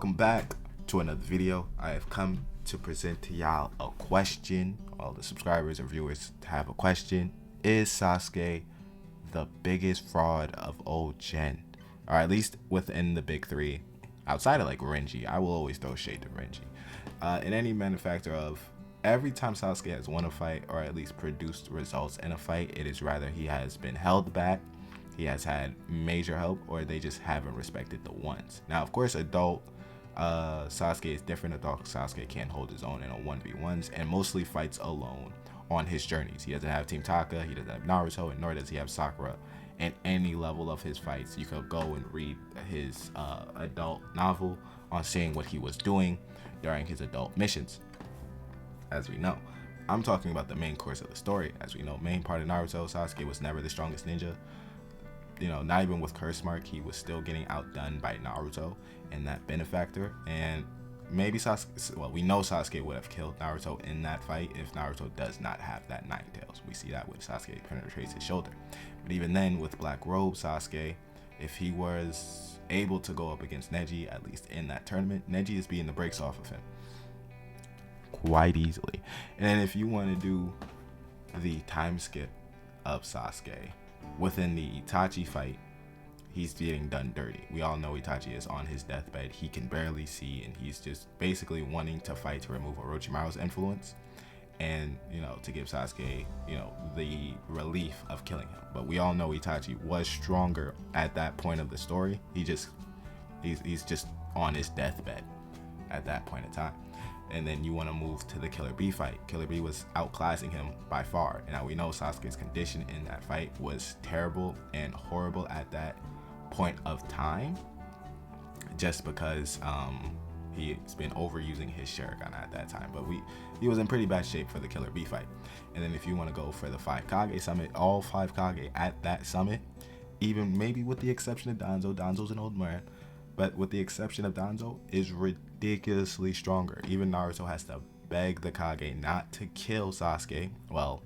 Welcome back to another video. I have come to present to y'all a question. All the subscribers or viewers have a question. Is Sasuke the biggest fraud of old gen? Or at least within the big three, outside of like Renji. I will always throw shade to Renji. In any manufacturer of every time Sasuke has won a fight or at least produced results in a fight, it is rather he has been held back, he has had major help, or they just haven't respected the ones. Now, of course, adult Sasuke is different. Adult Sasuke can't hold his own in a 1v1s and mostly fights alone on his journeys. He doesn't have Team Taka, he doesn't have Naruto, and nor does he have Sakura. In any level of his fights, you could go and read his adult novel on seeing what he was doing during his adult missions. As we know, I'm talking about the main course of the story. As we know, main part of Naruto, Sasuke was never the strongest ninja. You know, not even with Curse Mark, he was still getting outdone by Naruto in that benefactor. And maybe Sasuke, well, we know Sasuke would have killed Naruto in that fight if Naruto does not have that Nine Tails. We see that when Sasuke penetrates his shoulder. But even then, with Black Robe Sasuke, if he was able to go up against Neji, at least in that tournament, Neji is beating the brakes off of him quite easily. And then if you want to do the time skip of Sasuke within the Itachi fight, he's getting done dirty. We all know Itachi is on his deathbed. He can barely see, and he's just basically wanting to fight to remove Orochimaru's influence and, you know, to give Sasuke, you know, the relief of killing him. But we all know Itachi was stronger at that point of the story. He's just on his deathbed at that point in time. And then you want to move to the Killer Bee fight. Killer Bee was outclassing him by far. And now we know Sasuke's condition in that fight was terrible and horrible at that point of time, just because he's been overusing his Sharingan at that time. But he was in pretty bad shape for the Killer Bee fight. And then if you want to go for the 5 Kage summit, all 5 Kage at that summit, even maybe with the exception of Danzo's an old man, but with the exception of Danzo, is ridiculously stronger. Even Naruto has to beg the Kage not to kill Sasuke. Well,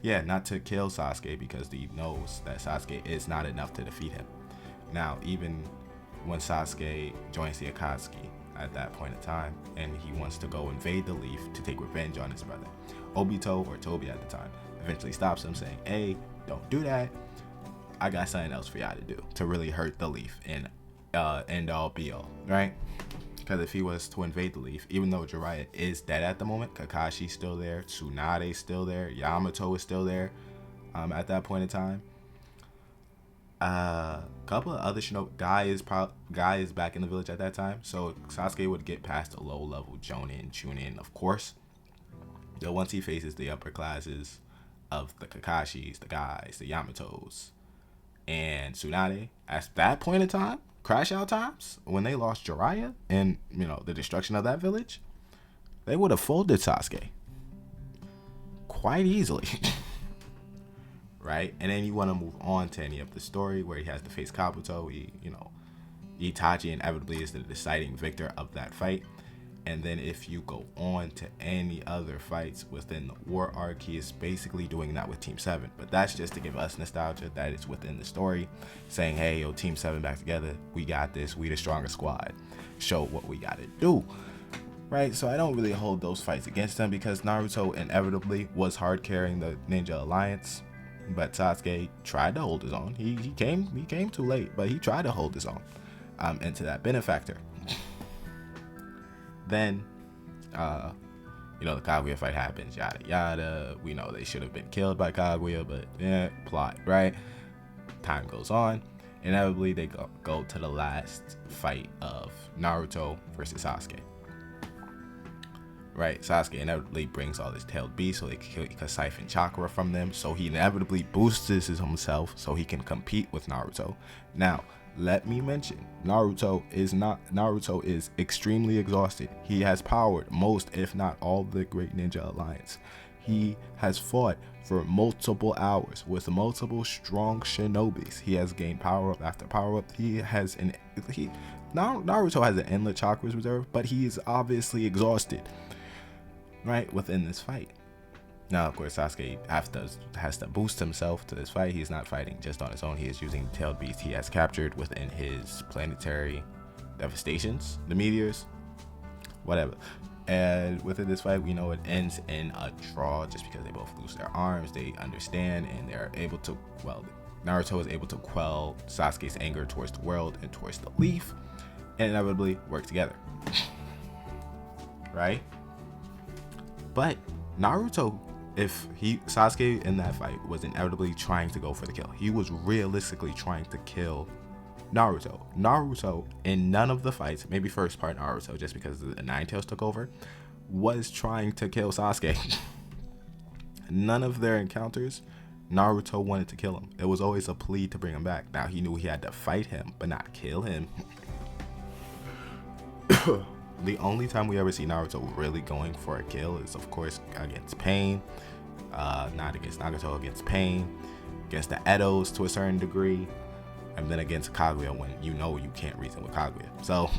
yeah, not to kill Sasuke, because he knows that Sasuke is not enough to defeat him. Now, even when Sasuke joins the Akatsuki at that point in time, and he wants to go invade the Leaf to take revenge on his brother, Obito, or Toby at the time, eventually stops him, saying, "Hey, don't do that. I got something else for y'all to do to really hurt the Leaf and end all be all," right? Because if he was to invade the Leaf, even though Jiraiya is dead at the moment, Kakashi's still there, Tsunade's still there, Yamato is still there at that point in time. A couple of other shinobi, Guy is back in the village at that time, so Sasuke would get past the low level Jonin, Chunin, of course. Though once he faces the upper classes of the Kakashis, the Guys, the Yamatos, and Tsunade, at that point in time, Crash Out times, when they lost Jiraiya and, you know, the destruction of that village, they would have folded Sasuke quite easily. Right? And then you want to move on to any of the story where he has to face Kabuto. Itachi inevitably is the deciding victor of that fight. And then if you go on to any other fights within the war arc, he is basically doing that with Team 7. But that's just to give us nostalgia that it's within the story, saying, hey, yo, Team 7 back together. We got this. We the stronger squad. Show what we got to do. Right? So I don't really hold those fights against him, because Naruto inevitably was hard carrying the Ninja Alliance. But Sasuke tried to hold his own. He came too late, but he tried to hold his own into that benefactor. Then, you know, the Kaguya fight happens, yada yada. We know they should have been killed by Kaguya, but yeah, plot, right? Time goes on. Inevitably, they go to the last fight of Naruto versus Sasuke. Right? Sasuke inevitably brings all this tailed beast so he can siphon chakra from them. So he inevitably boosts himself so he can compete with Naruto. Now, let me mention, Naruto is extremely exhausted. He has powered most, if not all, the Great Ninja Alliance. He has fought for multiple hours with multiple strong shinobis. He has gained power up after power up. Naruto has an endless chakras reserve, but he is obviously exhausted, right, within this fight. Now, of course, Sasuke has to boost himself to this fight. He's not fighting just on his own. He is using the tailed beast he has captured within his planetary devastations, the meteors, whatever. And within this fight, we know it ends in a draw just because they both lose their arms. They understand and they're able to, well, Naruto is able to quell Sasuke's anger towards the world and towards the leaf and inevitably work together. Right? But Naruto, Sasuke in that fight was inevitably trying to go for the kill. He was realistically trying to kill Naruto. Naruto, in none of the fights, maybe first part Naruto, just because the Nine Tails took over, was trying to kill Sasuke. None of their encounters, Naruto wanted to kill him. It was always a plea to bring him back. Now, he knew he had to fight him, but not kill him. The only time we ever see Naruto really going for a kill is, of course, against Pain. Not against Nagato, against Pain. Against the Edos to a certain degree. And then against Kaguya when you know you can't reason with Kaguya. So,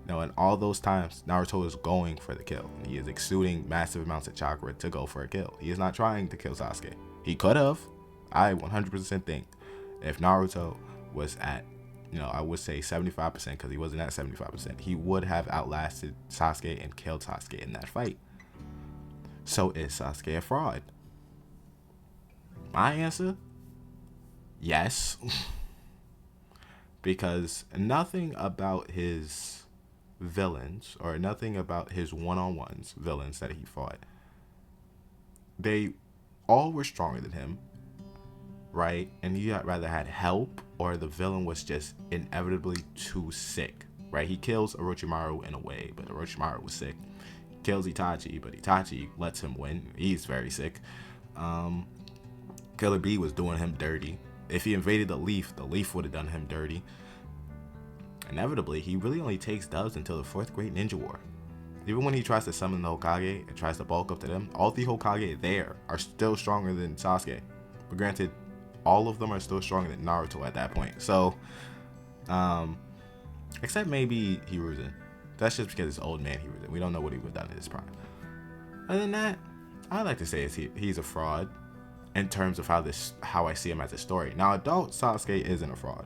in all those times, Naruto is going for the kill. He is exuding massive amounts of chakra to go for a kill. He is not trying to kill Sasuke. He could have. I 100% think if Naruto was at, I would say 75% because he wasn't at 75%. He would have outlasted Sasuke and killed Sasuke in that fight. So is Sasuke a fraud? My answer? Yes. Because nothing about his villains or nothing about his one-on-ones villains that he fought, they all were stronger than him, right? And he rather had help or the villain was just inevitably too sick, right? He kills Orochimaru in a way, but Orochimaru was sick. He kills Itachi, but Itachi lets him win. He's very sick. Killer Bee was doing him dirty. If he invaded the leaf would have done him dirty. Inevitably, he really only takes dubs until the 4th Great Ninja War. Even when he tries to summon the Hokage and tries to bulk up to them, all the Hokage there are still stronger than Sasuke. But granted, all of them are still stronger than Naruto at that point. So, except maybe Hiruzen. That's just because it's old man Hiruzen. We don't know what he would have done in his prime. Other than that, I like to say he's a fraud. In terms of how I see him as a story. Now, adult Sasuke isn't a fraud.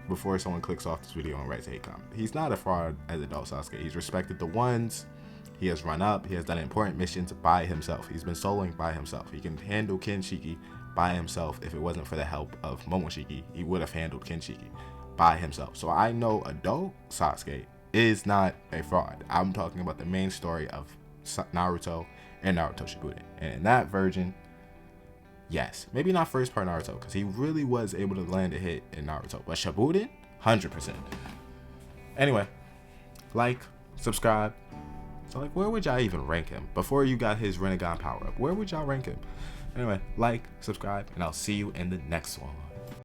Before someone clicks off this video and writes a hate comment, he's not a fraud as adult Sasuke. He's respected the ones. He has run up. He has done important missions by himself. He's been soloing by himself. He can handle Kinshiki by himself. If it wasn't for the help of Momoshiki, he would have handled Kinshiki by himself. So I know adult Sasuke is not a fraud. I'm talking about the main story of Naruto and Naruto Shippuden. And in that version, yes, maybe not first part Naruto, because he really was able to land a hit in Naruto. But Shippuden, 100%. Anyway, like, subscribe. So, where would y'all even rank him? Before you got his Rinnegan power-up, where would y'all rank him? Anyway, like, subscribe, and I'll see you in the next one.